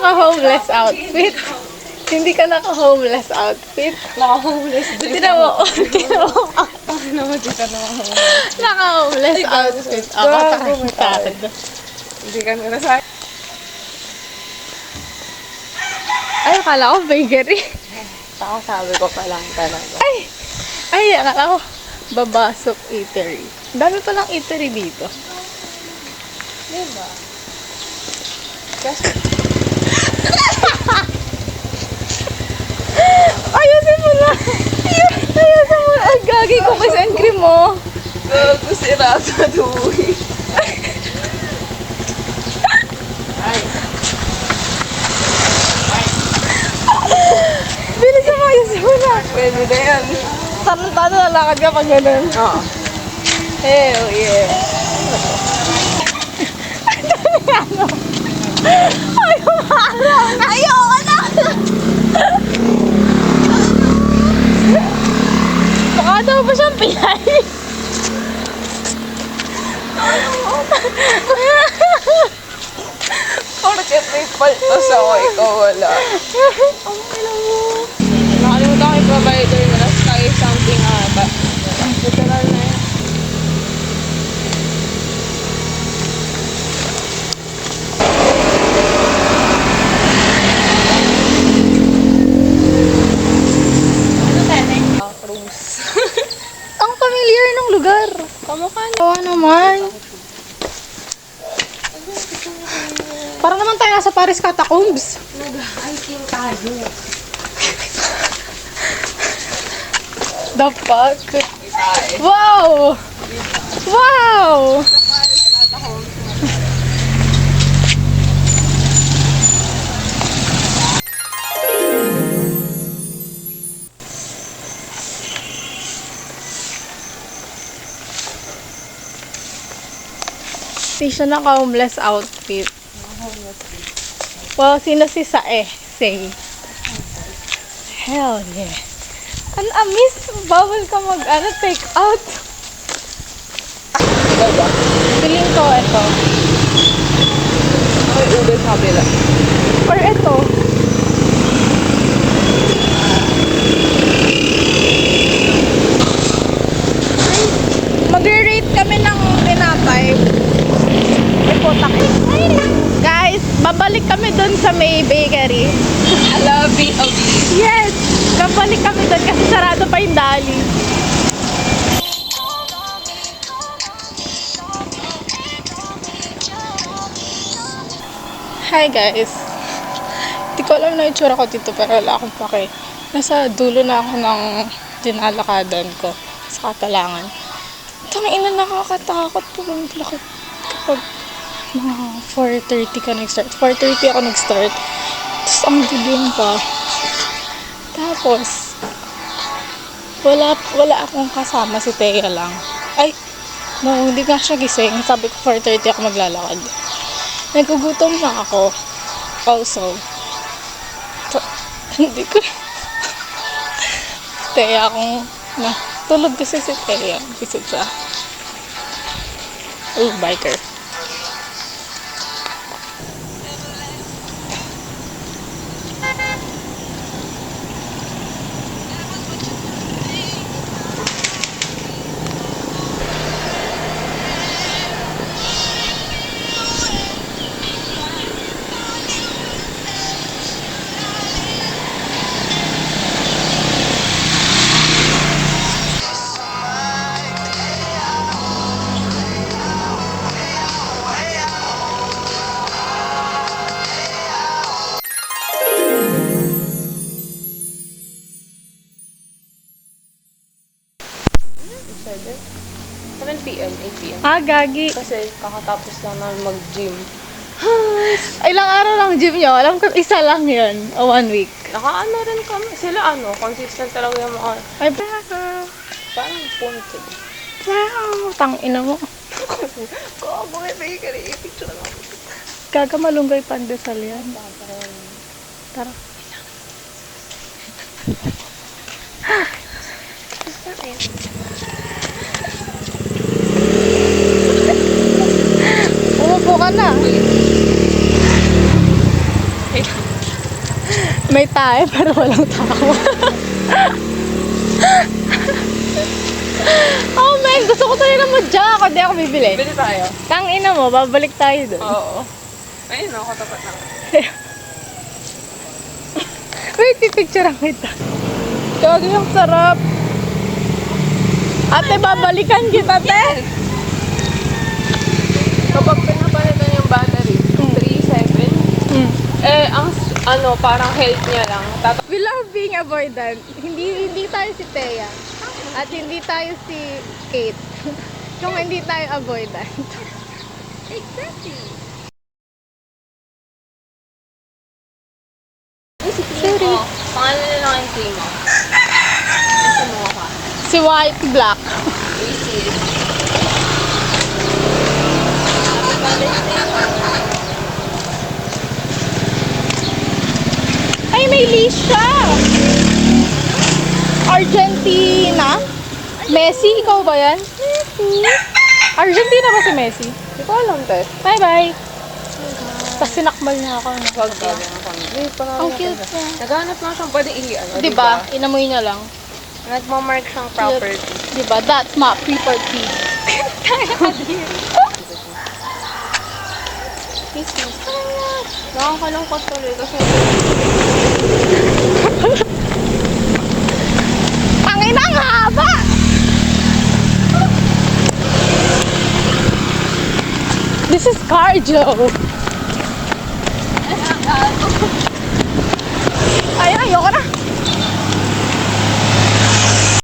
Naka-homeless outfit. Hindi ka naka-homeless outfit. Naka-homeless dress. Tinan mo. Tinan mo. Ano mo, di ka naka-homeless. Naka-homeless outfit. Ako takad. Hindi ka nasa... Ay, akala ko bakery. Ako sabi ko pa lang talaga. Ay, akala ko babasok eatery. Dami palang eatery dito. Diba? Kasi... Ayusin mo na. Ayusin mo na. Ay, gagi ko kasi ang cream mo. Gago si Rasa Dui. Bilis mo, ayusin mo na. Pwede na yan. Tarantado na lakad ka pag ganun. Oo. Hell yeah. Ayoko na! Mukha daw ba siyang Pinay? Porket may paltos ako, ikaw wala. Ang ina mo. Nakalimutan ko yung provider nila. Sky something ata. Literal na yan. Cruise. Ang familiar ng lugar. Kamukha niya. Kawa naman. Para naman tayo nasa Paris Catacombs. Nag-hiking tayo. The fuck? Wow! Wow! Hindi siya naka-homeless outfit. Well, sino si Sae? Say. Hell yeah. An amis, bawal ka take out. Diba? Feeling ko ito. Ay, Uber kabila. Or ito. Mag-rate kami ng tinapay. Ay, putak. Guys, babalik kami dun sa may bakery. I love B.O.B. Yes! Babalik kami dun kasi sarado pa yung dali. Hi guys! Hindi ko alam na itsura ko dito pero wala akong pake. Nasa dulo na ako ng dinalakadan ko sa Katalangan. Tangina, nakakatakot po kapag mga 4:30 ka nag-start. 4:30 ako nag-start. Tapos ang dilim pa. Tapos wala akong kasama, si Thea lang. Ay, no, hindi nga siya gising. Sabi ko 4:30 ako maglalakad. Nagugutom na ako. Also, hindi ko Thea akong tulog kasi si Thea. Kasi siya. Oh, biker. Pwede. 7 p.m., 8 p.m. Ah, gagi. Kasi kakatapos lang namin mag-gym. Ilang araw lang gym nyo? Alam ko, isa lang yun. O 1 week. Nakaano rin kami. Sila consistent talaga yung mga... Ay, Parang punto. wow, tangina mo. Gago, may bakery. Picture lang ako. Gagamalunggay pandesal yan. Tara. Umupo ka na. Wait. May tayo pero walang tao. Oh man, gusto ko talaga mag-jack ako. Di ako bibili. Bili tayo. Tangina mo, babalik tayo doon. Oo. Ayun ako, tapat na. Wait, pipicturean kita. Gagi, ang sarap. Ate, babalikan kita, te. Kapag pinapalitan yung battery, 3.7, ang parang health niya lang. We love being avoidant. Hindi tayo si Thea. At hindi tayo si Kate. Kung hindi tayo avoidant. Exactly. Sorry. Oh, pangalan na lang yung team mo. Nasa mo ka. Si White Black. Racist. Happy Valentine's Day. Ay, may leash siya! Argentina? Messi? Ikaw ba yan? Messi? Argentina ba si Messi? Hindi ko alam, Tess. Bye-bye! Tapos sinakbal niya ako. Wag ba ng family? Ang cute niya. Naghanap lang siyang pwede i-ano. Diba? Inamoy niya lang. Nagmamark siyang property. Diba? That's my property. Kisses. Nakakalungkot tuloy kasi Tangin ang haba! This is cardio.